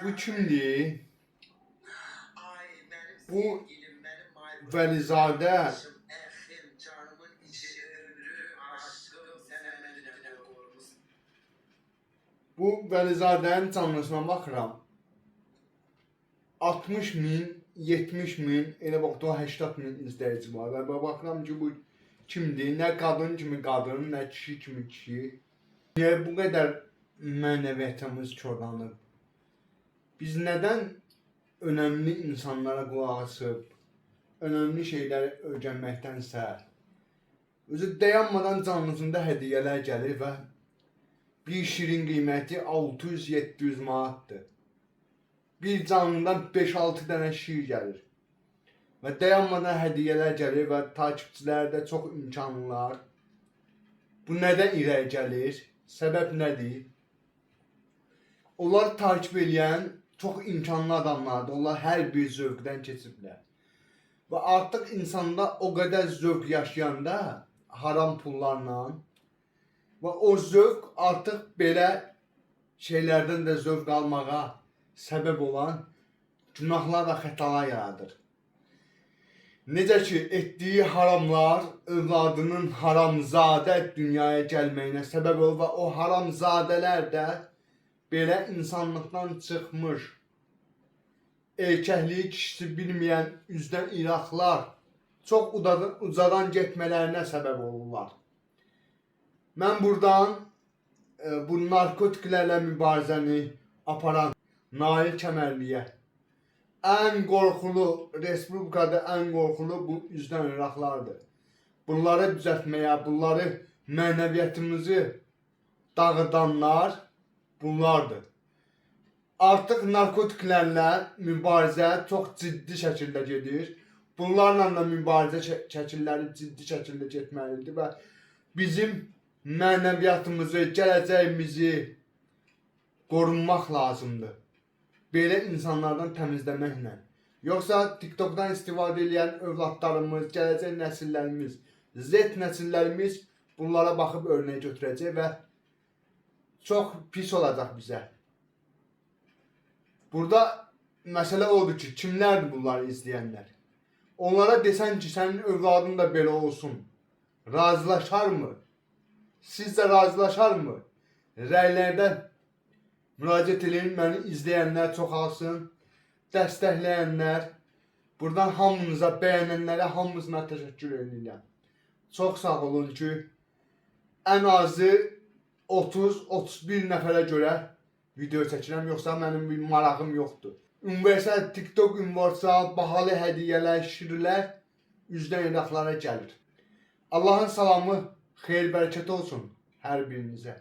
Bu kimdir? Bu Velizadə bu Vəlizadənin canlısına baxıram. 60 min, 70 min, elə vaxtda 80 min izləyici var. Və baxıram ki, bu kimdir? Nə qadın kimi qadın, nə kişi kimi kişi. Niyə bu qədər mənəviyyatımız korlanıb? Biz nədən önəmli insanlara qulaq asıb, önəmli şeyləri öyrənməkdənsə, özü dayanmadan canlısında hədiyyələr gəlir və bir şirin qiyməti 600-700 manatdır. Bir canlıdan 5-6 dənə şir gəlir. Və dayanmadan hədiyyələr gəlir və takipçilərdə çox imkanlar. Bu nədən irəli gəlir? Səbəb nədir? Onlar takip edən çox imkanlı adamlardır. Onlar hər bir zövqdən keçiblər. Və artıq insanda o qədər zövq yaşayanda haram pullarla və o zövq artıq belə şeylərdən də zövq almağa səbəb olan günahlar və xətalar yaradır. Necə ki, etdiyi haramlar övladının haramzadə dünyaya gəlməyinə səbəb olur və o haramzadələr də belə insanlıqdan çıxmış, erkəkliyi kişisi bilməyən üzdən iraqlar çox ucadan getmələrinə səbəb olurlar. Mən buradan bu narkotiklərlə mübarizəni aparan Nail Kəmərliyə ən qorxulu, respublikada ən qorxulu bu üzdən iraqlardır. Bunları düzəltməyə, bunları mənəviyyatımızı dağıdanlar bunlardır. Artıq narkotiklərlə mübarizə çox ciddi şəkildə gedir. Bunlarla da mübarizə şəkilləri ciddi şəkildə getməlidir və bizim mənəviyyatımızı, gələcəyimizi qorunmaq lazımdır. Belə insanlardan təmizləməklə. Yoxsa TikTok'dan istifadə edən övladlarımız, gələcək nəsillərimiz, Z nəsillərimiz bunlara baxıb örnək götürəcək və çox pis olacaq bizə. Burada məsələ odur ki, kimlərdir bunları izləyənlər? Onlara desən ki, sənin övladın da belə olsun, razılaşarmı? Sizcə razılaşarmı? Rəylərdən müraciət edin, məni izləyənlər çoxalsın, dəstəkləyənlər, buradan hamınıza, bəyənənlərə hamısına təşəkkür edirəm. Çox sağ olun ki, ən azı 30-31 nəfərə görə video çəkirəm, yoxsa mənim bir marağım yoxdur. Universal TikTok, universal, bahalı hədiyyələr, şirlər üzdən iraqlara gəlir. Allahın salamı, xeyir, bərəkət olsun hər birinizə.